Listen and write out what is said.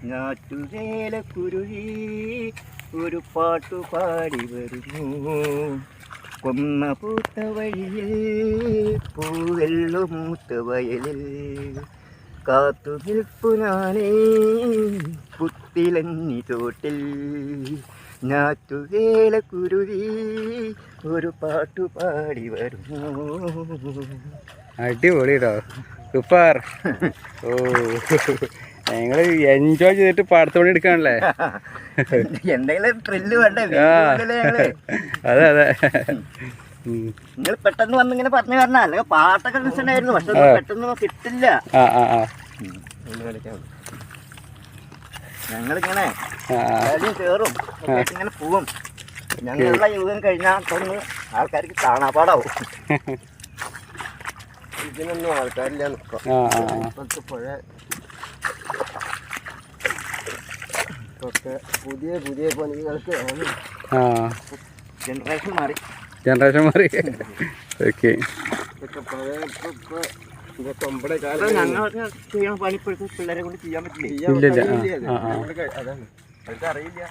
ഞാറ്റുവേലക്കുരുവി ഒരു പാട്ടു പാടി വരുന്നു. കൊന്ന പൂത്ത വഴിയിൽ പൂവെള്ളുമൂത്ത വയലിൽ കാത്തു നിൽപ്പു ഞാനേ പുത്തിലഞ്ഞി തോട്ടിൽ. ഞാറ്റുവേലക്കുരുവി ഒരു പാട്ടു പാടി വരുന്നു. അടിപൊളിട്ടോ, സൂപ്പർ. ഓ, ഞങ്ങൾ എൻജോയ് ചെയ്തിട്ട് പാടത്തോടെ എടുക്കാണല്ലേ. എന്തെങ്കിലും ത്രില്ല് വേണ്ടേ? അതെ അതെ. നിങ്ങൾ പെട്ടെന്ന് വന്നിങ്ങനെ പറഞ്ഞു പറഞ്ഞ അല്ലെങ്കിൽ പാട്ടൊക്കെ മിസ്സുണ്ടായിരുന്നു, പക്ഷെ പെട്ടെന്ന് കിട്ടില്ല. ഞങ്ങളിങ്ങനെ കയറും ഇങ്ങനെ പോവും. ഞങ്ങളുടെ യുഗം കഴിഞ്ഞാൽ തൊന്ന് ആൾക്കാർക്ക് കാണാപ്പാടാവും. ഇതിനൊന്നും ആൾക്കാരില്ല. ഇപ്പോഴത്തെ പുഴ ഒക്കെ പുതിയ പുതിയ പണികൾക്ക് ജനറേഷൻ മാറി. ഓക്കെ. ഞങ്ങൾ ചെയ്യണ പണി ഇപ്പോഴത്തെ പിള്ളേരെ കൊണ്ട് ചെയ്യാൻ പറ്റില്ല. ഇല്ല. അതാണ് അവർക്ക് അറിയില്ല.